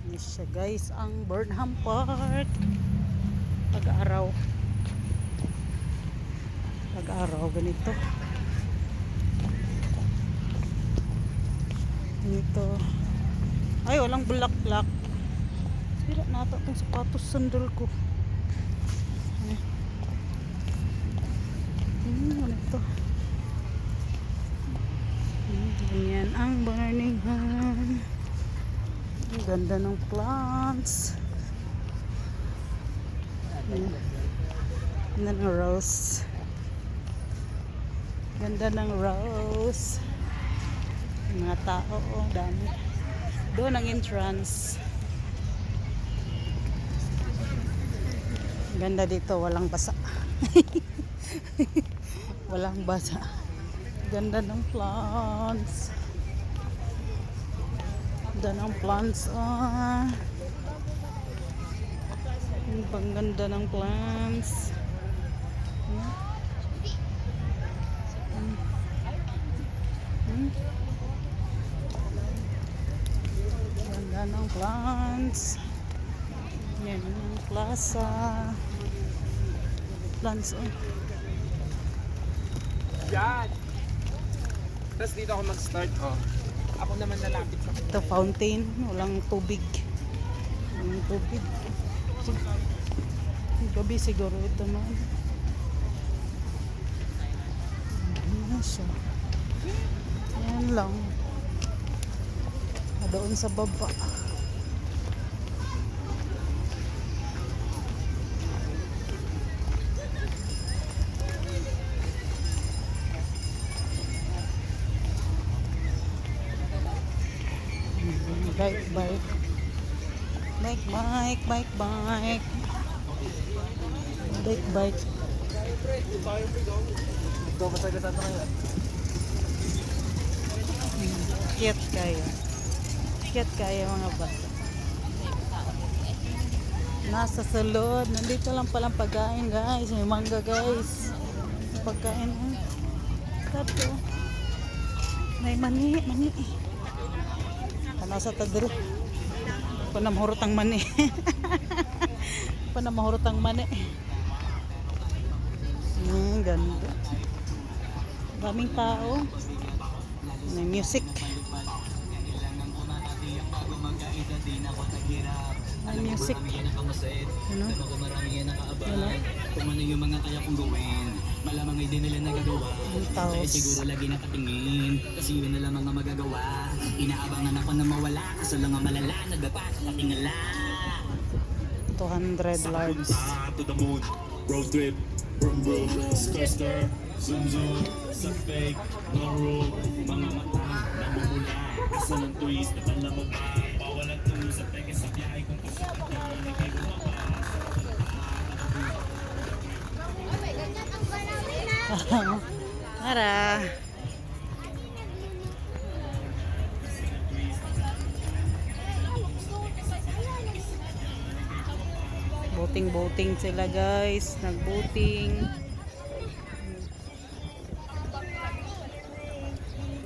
Yes siya guys, ang Burnham Park. Pag-araw. Pag-araw ganito. Ganito. Ay, walang bulaklak. Sira na ata itong sapatos sandal ko. Ganito. Ganyan ang Birmingham. Ang ganda ng plants. Ganda ng rose. Ganda ng rose. Mga tao, oh, dami. Doon ang entrance. Ganda dito, walang basa. Walang basa. Ganda ng plants. Ganda ng plants. Ang pangganda ng plants. Ganda ng plants. Yan ang plaza. Plants. Yan. Tapos dito ako mag-start. Ako naman lalapit sa Ito fountain, walang tubig. Walang tubig. Gabi siguro ito man. Ano siya? Yan lang. Doon sa baba. Bike. ito. Masagatan na kayo. Cute kaya mga bata. Nasa salod. Nandito lang palang pagkain guys. May mangga guys. Pagkain. Tato. May mani. Nasa tadro. Panamahurot ang mani. Panamahurot ang mani. Ganda. Daming tao. May music. May music. Ano? Kung ano yung mga kaya kong gawin, malamang ay di nila nagagawa. Dahil siguro lagi nakatingin, kasi yun na lang mga magagawa. Inaabangan ako na mawala, kaso lang ang malala, nagpapakatingala. 200 large. To the moon, road trip, brum brum, stir, zoom zoom, sa fake, no rule, mga mata, namumula, asa ng twist, at alam mo ba, bawal ang tulo sa peke sa biyahe kung kusap ka, nagay bumaba. Tara. Boating sila guys. Nagboating.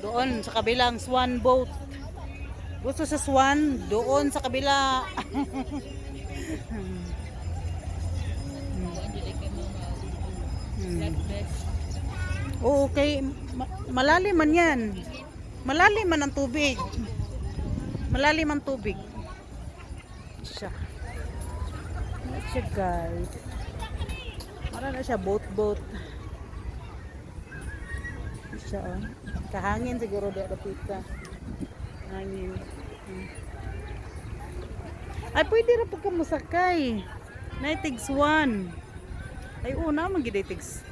Doon sa kabilang swan boat. Gusto sa swan? Doon sa kabila. Oo, okay. Malalim man yan. Malalim man ang tubig. Malalim ang tubig. Siya. Siya guys. Mara na siya boat. Siya oh. Kahangin siguro dito pita. Hangin. Ay pwede ra pagka musakay. Naitig swan. Ay una magidetigs.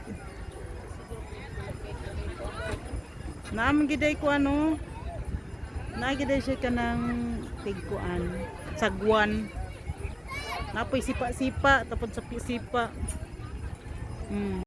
Giday ko ano. Nagiday siya kanang tigkuan. Sagwan. Napoy sipa-sipa tapos sa sipa.